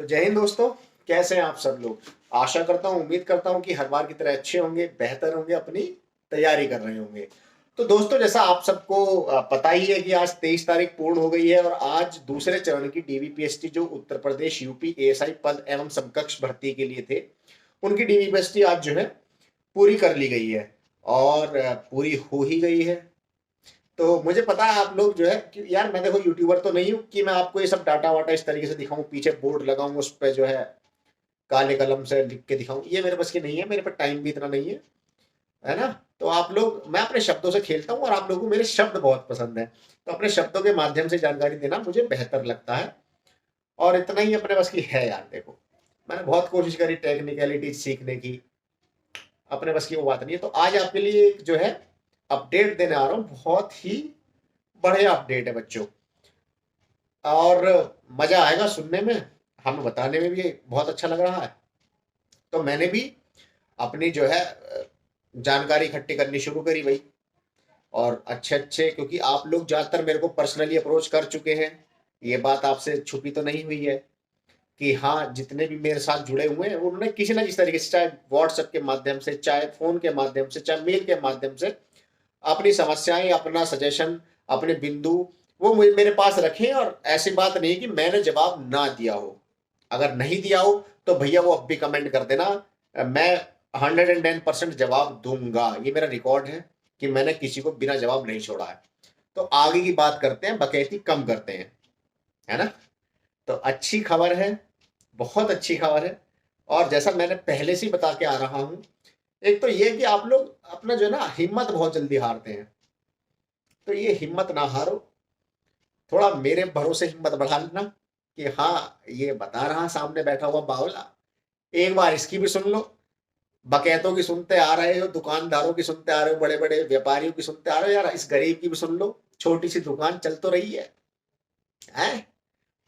तो जय हिंद दोस्तों। कैसे हैं आप सब लोग। आशा करता हूँ, उम्मीद करता हूँ कि हर बार की तरह अच्छे होंगे, बेहतर होंगे, अपनी तैयारी कर रहे होंगे। तो दोस्तों, जैसा आप सबको पता ही है कि आज 23 तारीख पूर्ण हो गई है और आज दूसरे चरण की डीवीपीएसटी जो उत्तर प्रदेश यूपी एएसआई पद एवं समकक्ष भर्ती के लिए थे, उनकी डीवीपीएसटी आज जो है पूरी कर ली गई है और पूरी हो ही गई है। तो मुझे पता है आप लोग जो है कि यार, मैं देखो यूट्यूबर तो नहीं हूँ कि मैं आपको ये सब डाटा वाटा इस तरीके से दिखाऊं, पीछे बोर्ड लगाऊं, उस पर जो है काले कलम से लिख के दिखाऊं। ये मेरे बस की नहीं है, मेरे पास टाइम भी इतना नहीं है ना। तो आप लोग, मैं अपने शब्दों से खेलता हूँ और आप लोगों को मेरे शब्द बहुत पसंद है, तो अपने शब्दों के माध्यम से जानकारी देना मुझे बेहतर लगता है। और इतना ही अपने बस की है यार। देखो, मैंने बहुत कोशिश करी टेक्निकलिटी सीखने की, अपने बस की वो बात नहीं है। तो आज आपके लिए एक जो है अपडेट देने आ रहा हूँ, बहुत ही बढ़िया अपडेट है बच्चों। और मजा आएगा सुनने में, हमें बताने में भी बहुत अच्छा लग रहा है। तो मैंने भी अपनी जो है जानकारी इकट्ठी करनी शुरू करी भाई। और अच्छे अच्छे, क्योंकि आप लोग ज़्यादातर मेरे को पर्सनली अप्रोच कर चुके हैं, ये बात आपसे छुपी तो नहीं हुई है कि हाँ, जितने भी मेरे साथ जुड़े हुए हैं उन्होंने किसी ना किसी तरीके से, चाहे व्हाट्सएप के माध्यम से, चाहे फोन के माध्यम से, चाहे मेल के माध्यम से, अपनी समस्याएं, अपना सजेशन, अपने बिंदु वो मेरे पास रखें। और ऐसी बात नहीं कि मैंने जवाब ना दिया हो। अगर नहीं दिया हो तो भैया वो अब भी कमेंट कर देना, मैं 110% जवाब दूंगा। ये मेरा रिकॉर्ड है कि मैंने किसी को बिना जवाब नहीं छोड़ा है। तो आगे की बात करते हैं, बकैती कम करते हैं, है ना। तो अच्छी खबर है, बहुत अच्छी खबर है। और जैसा मैंने पहले से ही बता के आ रहा हूं, एक तो ये कि आप लोग अपना जो है ना हिम्मत बहुत जल्दी हारते हैं, तो ये हिम्मत ना हारो। थोड़ा मेरे भरोसे हिम्मत बढ़ा लेना कि हाँ, ये बता रहा सामने बैठा हुआ बावला, एक बार इसकी भी सुन लो। बकैतों की सुनते आ रहे हो, दुकानदारों की सुनते आ रहे हो, बड़े बड़े व्यापारियों की सुनते आ रहे हो, यार इस गरीब की भी सुन लो। छोटी सी दुकान चल तो रही है।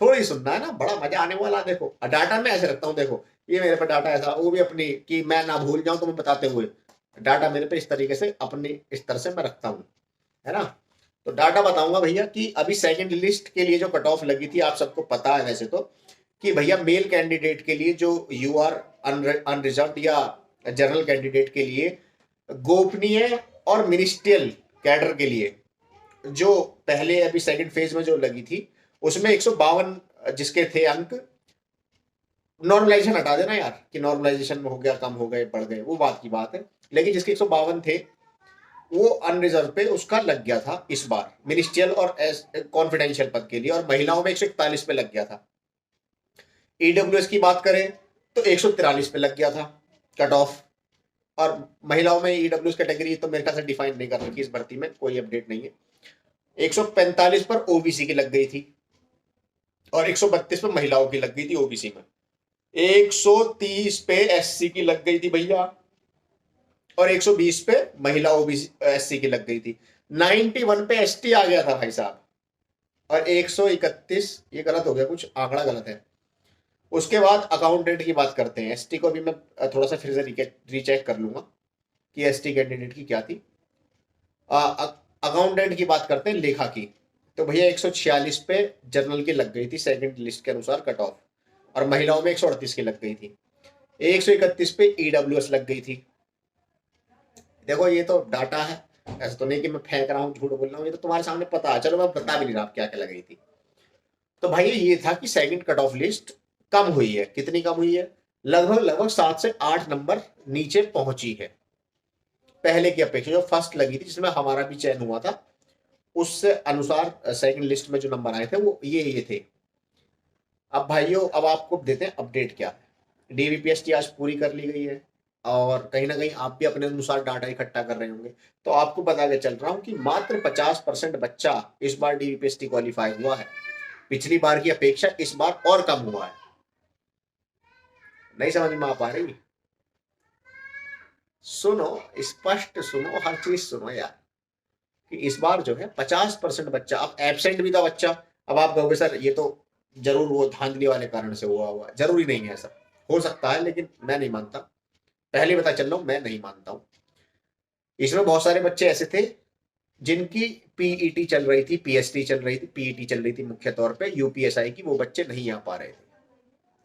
थोड़ी सुनना है ना, बड़ा मजा आने वाला है। देखो, डाटा मैं ऐसे रखता हूँ, देखो ये मेरे पे डाटा ऐसा, वो भी अपनी, कि मैं ना भूल जाऊं तुम्हें बताते हुए। डाटा मेरे पे इस तरीके से, अपनी इस तरह से मैं रखता हूँ, है ना। तो डाटा बताऊंगा भैया कि अभी सेकंड लिस्ट के लिए जो कट ऑफ लगी थी, आप सबको पता है वैसे तो, कि भैया मेल कैंडिडेट के लिए जो यू आर अनरिजर्व या जनरल कैंडिडेट के लिए, गोपनीय और मिनिस्ट्रियल कैडर के लिए, जो पहले अभी सेकंड फेज में जो लगी थी, उसमें 152 जिसके थे अंक, नॉर्मलाइजेशन हटा देना यार कि नॉर्मलाइजेशन में हो गया, कम हो गए, बढ़ गए, वो बात की बात है। लेकिन जिसके 152 थे, वो अनरिजर्व पे उसका लग गया था इस बार, मिनिस्ट्रियल और कॉन्फिडेंशियल पद के लिए। और महिलाओं में 141 पे लग गया था। ईडब्ल्यूएस की बात करें तो 143 पे लग गया था कट ऑफ। और महिलाओं में ईडब्ल्यूएस कैटेगरी तो मेरे ख्याल से डिफाइन नहीं कर रखी इस भर्ती में, कोई अपडेट नहीं है। 145 पर ओबीसी की लग गई थी और 132 पे महिलाओं की लग गई थी ओबीसी में। 130 पे एससी की लग गई थी भैया और 120 पे महिला ओबीसी एससी की लग गई थी। 91 पे एसटी आ गया था भाई साहब। और 131, ये गलत हो गया, कुछ आंकड़ा गलत है। उसके बाद अकाउंटेंट की बात करते हैं। एसटी को भी मैं थोड़ा सा फिर से रीचेक कर लूंगा कि एसटी कैंडिडेट की क्या थी। अकाउंटेंट की बात करते हैं, लेखा की। तो भैया 146 पे जनरल की लग गई थी सेकंड लिस्ट के अनुसार कट ऑफ, और महिलाओं में 138 की लग गई थी। 131 पे ईडब्ल्यूएस लग गई थी। देखो, ये तो डाटा है, ऐसा तो नहीं कि मैं फेंक रहा हूँ, झूठ बोल रहा हूँ, ये तो तुम्हारे सामने पता है। चलो, मैं बता भी नहीं रहा क्या क्या लग गई थी। तो भाई ये था कि सेकंड कट ऑफ लिस्ट कम हुई है। कितनी कम हुई है? लगभग लगभग 7 से 8 नंबर नीचे पहुंची है पहले की अपेक्षा। जो फर्स्ट लगी थी, जिसमें हमारा भी चयन हुआ था, उससे अनुसार सेकंड लिस्ट में जो नंबर आए थे वो ये थे। अब भाइयों, अब आपको देते हैं अपडेट क्या है। डीवीपीएसटी आज पूरी कर ली गई है और कहीं ना कहीं आप भी अपने अनुसार डाटा इकट्ठा कर रहे होंगे। तो आपको बता के चल रहा हूं कि मात्र 50% बच्चा इस बार डीवीपीएसटी क्वालिफाई हुआ है। पिछली बार की अपेक्षा इस बार और कम हुआ है। नहीं समझ में आ पा रही? सुनो, स्पष्ट सुनो, हर चीज सुनो यार। कि इस बार जो है 50% बच्चा, अब एबसेंट भी था बच्चा। अब आप कहोगे सर ये तो जरूर वो धांधली वाले कारण से हुआ जरूरी नहीं है ऐसा। हो सकता है, लेकिन मैं नहीं मानता। पहले बता चल रहा हूं, मैं नहीं मानता हूं। इसमें बहुत सारे बच्चे ऐसे थे जिनकी पीईटी चल रही थी, पीएसटी चल रही थी, पीईटी चल रही थी मुख्य तौर पे यूपीएसआई की, वो बच्चे नहीं आ पा रहे थे।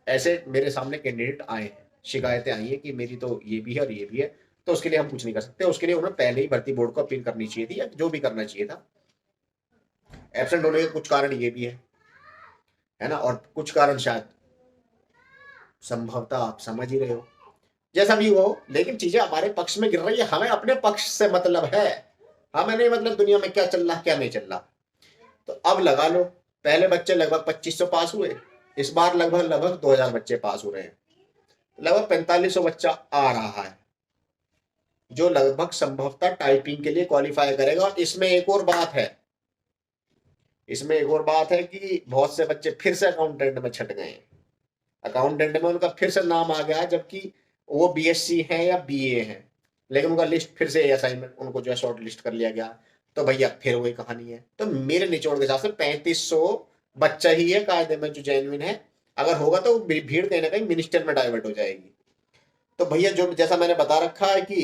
ऐसे मेरे सामने कैंडिडेट आए हैं, शिकायतें आई हैं कि मेरी तो ये भी है और ये भी है, तो उसके लिए हम कुछ नहीं कर सकते। उसके लिए उन्हें पहले ही भर्ती बोर्ड को अपील करनी चाहिए थी, या जो भी करना चाहिए था। एब्सेंट होने के कुछ कारण ये भी है ना, और कुछ कारण शायद संभवतः आप समझ ही रहे हो, जैसा भी हो, लेकिन चीजें हमारे पक्ष में गिर रही है। हमें अपने पक्ष से मतलब है, हमें नहीं मतलब दुनिया में क्या चल रहा क्या नहीं चल रहा। तो अब लगा लो, पहले बच्चे लगभग 2500 पास हुए, इस बार लगभग लगभग 2000 बच्चे पास हो रहे हैं, लगभग 4500 बच्चा आ रहा है, जो लगभग संभवतः टाइपिंग के लिए क्वालिफाई करेगा। और इसमें एक और बात है, इसमें एक और बात है कि बहुत से बच्चे फिर से अकाउंटेंट में छट गए हैं। अकाउंटेंट में उनका फिर से नाम आ गया, जबकि वो बीएससी है या बीए है, लेकिन उनका लिस्ट फिर से असाइनमेंट उनको जो है शॉर्ट लिस्ट कर लिया गया। तो भैया फिर वही कहानी है। तो मेरे निचोड़ के हिसाब से 3500 बच्चा ही है कायदे में जो जेन्युइन है। अगर होगा तो भीड़ कहीं ना कहीं मिनिस्टर में डाइवर्ट हो जाएगी। तो भैया जो जैसा मैंने बता रखा है कि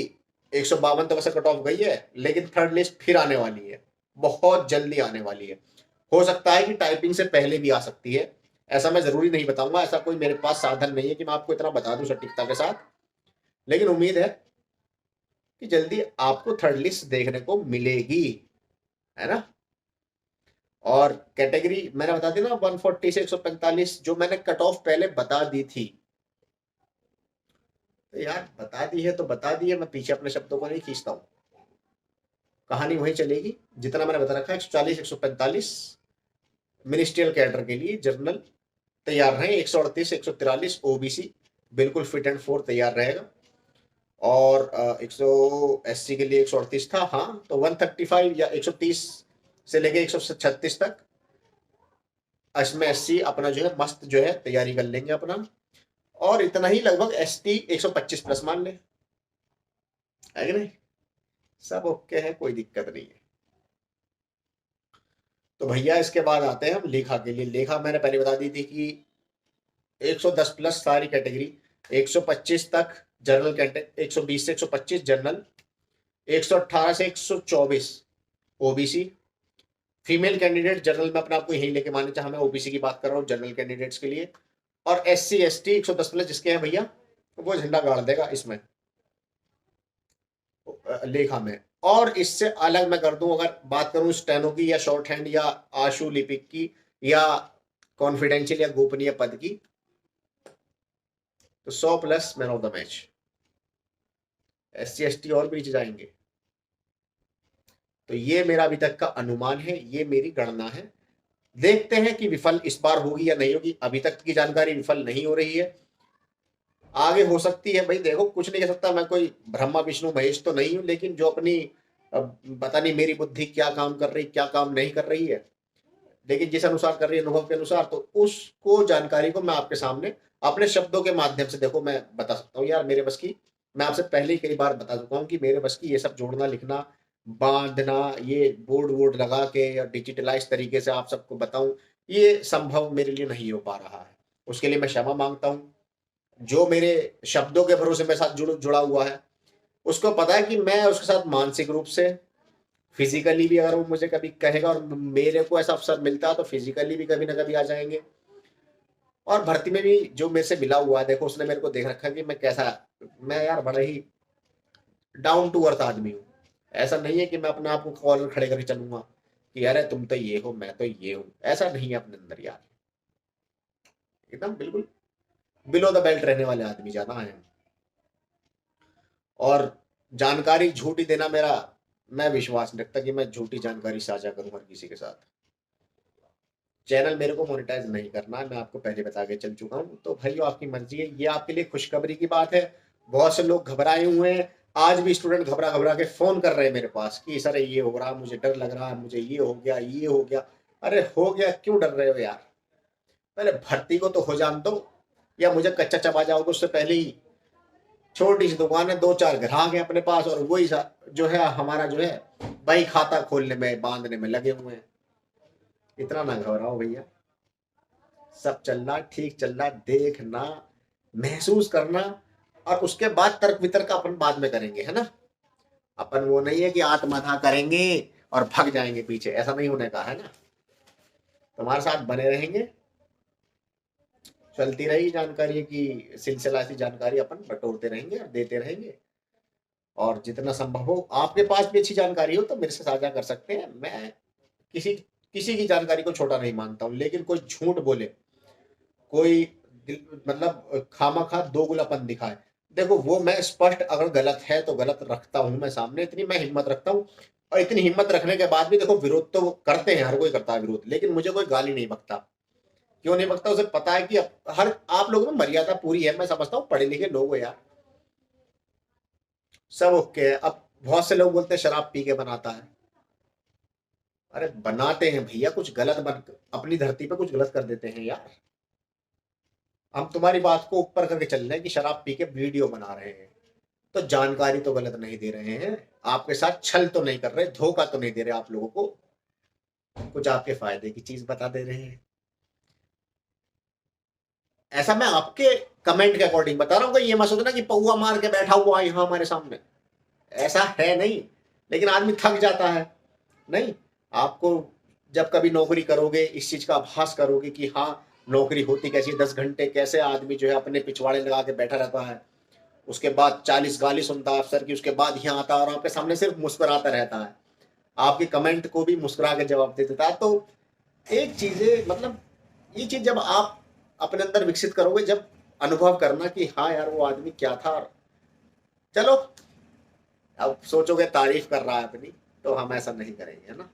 152 तो वैसे कट ऑफ गई है, लेकिन थर्ड लिस्ट फिर आने वाली है, बहुत जल्दी आने वाली है। हो सकता है कि टाइपिंग से पहले भी आ सकती है, ऐसा मैं जरूरी नहीं बताऊंगा, ऐसा कोई मेरे पास साधन नहीं है कि मैं आपको इतना बता दूं सटीकता के साथ। लेकिन उम्मीद है कि जल्दी आपको थर्ड लिस्ट देखने को मिलेगी, है ना। और कैटेगरी मैंने बता दी ना 140 से 145, जो मैंने कट ऑफ पहले बता दी थी। तो यार बता दी है तो बता दी है, मैं पीछे अपने शब्दों को नहीं खींचता हूँ, कहानी वही चलेगी जितना मैंने बता रखा है। 140 145 मिनिस्ट्रियल कैडर के लिए जनरल तैयार रहे, 138 143 ओबीसी बिल्कुल फिट एंड फोर तैयार रहेगा। और 180 के लिए 138 था, हाँ, तो 135 या 130 से लेके 136 तक इसमें एससी अपना जो है मस्त जो है तैयारी कर लेंगे अपना। और इतना ही लगभग एसटी 125 प्लस मान ले, है कि नहीं। सब ओके है, कोई दिक्कत नहीं है। तो भैया इसके बाद आते हैं हम लेखा के लिए। लेखा मैंने पहले बता दी थी कि 110 प्लस सारी कैटेगरी, 125 तक जनरल कैटेगरी, 120 से 125 जनरल, 118 से 124 ओबीसी। फीमेल कैंडिडेट जनरल में अपने आपको यही लेके माने, चाहे मैं ओबीसी की बात कर रहा हूँ जनरल कैंडिडेट्स के लिए। और एससी एसटी 110 प्लस जिसके हैं भैया, वो झंडा गाड़ देगा इसमें लेखा में। और इससे अलग मैं कर दूं, अगर बात करूं स्टेनो की या शॉर्ट हैंड या आशु लिपिक की या कॉन्फिडेंशियल या गोपनीय पद की, तो 100 plus man of the match. SC ST और भी नीचे जाएंगे। तो ये मेरा अभी तक का अनुमान है, ये मेरी गणना है। देखते हैं कि विफल इस बार होगी या नहीं होगी। अभी तक की जानकारी विफल नहीं हो रही है, आगे हो सकती है। भाई देखो, कुछ नहीं कह सकता, मैं कोई ब्रह्मा विष्णु महेश तो नहीं हूं, लेकिन जो अपनी पता नहीं मेरी बुद्धि क्या काम कर रही क्या काम नहीं कर रही है, लेकिन जिस अनुसार कर रही है अनुभव के अनुसार, तो उसको जानकारी को मैं आपके सामने अपने शब्दों के माध्यम से देखो मैं बता सकता हूँ। यार मेरे बस की, मैं आपसे पहले ही कई बार बता चुका हूँ कि मेरे बस की ये सब जोड़ना लिखना बांधना, ये बोर्ड वोर्ड लगा के या डिजिटलाइज तरीके से आप सबको बताऊं, ये संभव मेरे लिए नहीं हो पा रहा है। उसके लिए मैं क्षमा मांगता हूँ। जो मेरे शब्दों के भरोसे मेरे साथ जुड़ा हुआ है, उसको पता है कि मैं उसके साथ मानसिक रूप से, फिजिकली भी, अगर वो मुझे कभी कहेगा और मेरे को ऐसा अवसर मिलता है, तो फिजिकली भी कभी ना कभी आ जाएंगे। और भर्ती में भी जो मेरे से मिला हुआ है, देखो उसने मेरे को देख रखा है कि मैं कैसा, मैं यार बड़ा ही डाउन टू अर्थ आदमी हूँ। ऐसा नहीं है कि मैं अपने आप को कॉलर खड़े करके चलूंगा कि अरे तुम तो ये हो मैं तो ये हूँ, ऐसा नहीं है अपने अंदर यार। एकदम बिल्कुल बिलो द बेल्ट रहने वाले आदमी ज्यादा है। और जानकारी झूठी देना मेरा, मैं विश्वास नहीं रखता कि मैं झूठी जानकारी साझा करूं हर किसी के साथ। चैनल मेरे को मोनेटाइज नहीं करना है, मैं आपको पहले बता के चल चुका हूं। तो भाइयों आपकी मर्जी है, ये आपके लिए खुशखबरी की बात है। बहुत से लोग घबराए हुए हैं, आज भी स्टूडेंट घबरा घबरा के फोन कर रहे हैं मेरे पास कि सर ये हो रहा, मुझे डर लग रहा है, मुझे ये हो गया ये हो गया। अरे हो गया क्यों डर रहे हो यार, पहले भर्ती को तो हो जान दो, या मुझे कच्चा चबा जाओगे उससे पहले ही। छोटी सी दुकान है, दो चार ग्राहक है अपने पास, और वही जो है हमारा जो है भाई खाता खोलने में बांधने में लगे हुए हैं। इतना ना घबराओ भैया, सब चल रहा ठीक चल रहा, देखना महसूस करना, और उसके बाद तर्क वितर्क अपन बाद में करेंगे, है ना। अपन वो नहीं है कि आत्मकथा करेंगे और भाग जाएंगे पीछे, ऐसा नहीं होने का, है ना। तुम्हारे साथ बने रहेंगे, चलती रहेगी जानकारी की सिलसिला, ऐसी जानकारी अपन बटोरते रहेंगे और देते रहेंगे। और जितना संभव हो, आपके पास भी अच्छी जानकारी हो तो मेरे से साझा कर सकते हैं। मैं किसी किसी की जानकारी को छोटा नहीं मानता हूँ, लेकिन कोई झूठ बोले, कोई मतलब खामखा दोगलापन दिखाए, देखो वो मैं स्पष्ट, अगर गलत है तो गलत रखता हूं मैं सामने, इतनी मैं हिम्मत रखता हूँ। और इतनी हिम्मत रखने के बाद भी देखो, विरोध तो करते हैं, हर कोई करता है विरोध, लेकिन मुझे कोई गाली नहीं बकता। क्यों नहीं बकता? उसे पता है कि हर आप लोगों में मर्यादा पूरी है। मैं समझता हूँ पढ़े लिखे लोग हो यार, सब ओके है। अब बहुत से लोग बोलते हैं शराब पी के बनाता है। अरे बनाते हैं भैया, कुछ गलत बन, अपनी धरती पे कुछ गलत कर देते हैं यार। हम तुम्हारी बात को ऊपर करके चल रहे हैं कि शराब पी के वीडियो बना रहे हैं, तो जानकारी तो गलत नहीं दे रहे हैं, आपके साथ छल तो नहीं कर रहे, धोखा तो नहीं दे रहे आप लोगों को, कुछ आपके फायदे की चीज बता दे रहे हैं। ऐसा मैं आपके कमेंट के अकॉर्डिंग बता रहा हूँ, ये मत सोचना कि पौआ मार के बैठा हुआ है यहाँ हमारे सामने, ऐसा है नहीं। लेकिन आदमी थक जाता है। नहीं, आपको जब कभी नौकरी करोगे, इस चीज का आभास करोगे कि हाँ, नौकरी होती कैसी, 10 घंटे कैसे आदमी जो है अपने पिछवाड़े लगा के बैठा रहता है, उसके बाद 40 गाली सुनता है अफसर की, उसके बाद यहाँ आता है और आपके सामने सिर्फ मुस्कुराता रहता है, आपके कमेंट को भी मुस्कुरा के जवाब दे देता है। तो एक चीजें मतलब, ये चीज जब आप अपने अंदर विकसित करोगे, जब अनुभव करना कि हाँ यार वो आदमी क्या था, चलो अब सोचोगे तारीफ कर रहा है अपनी, तो हम ऐसा नहीं करेंगे, है ना।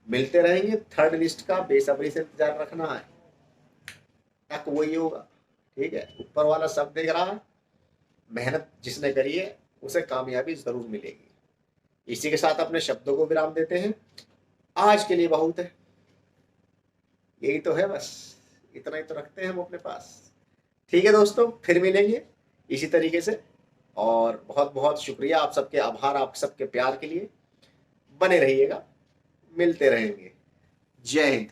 मिलते रहेंगे, थर्ड लिस्ट का बेसब्री से इंतजार रखना है, तक वही होगा। ठीक है, ऊपर वाला सब देख रहा है, मेहनत जिसने करी है उसे कामयाबी जरूर मिलेगी। इसी के साथ अपने शब्दों को विराम देते हैं। आज के लिए बहुत है, यही तो है बस, इतना ही तो रखते हैं हम अपने पास। ठीक है दोस्तों, फिर मिलेंगे इसी तरीके से। और बहुत बहुत शुक्रिया, आप सबके आभार, आप सबके प्यार के लिए। बने रहिएगा, मिलते रहेंगे। जय हिंद।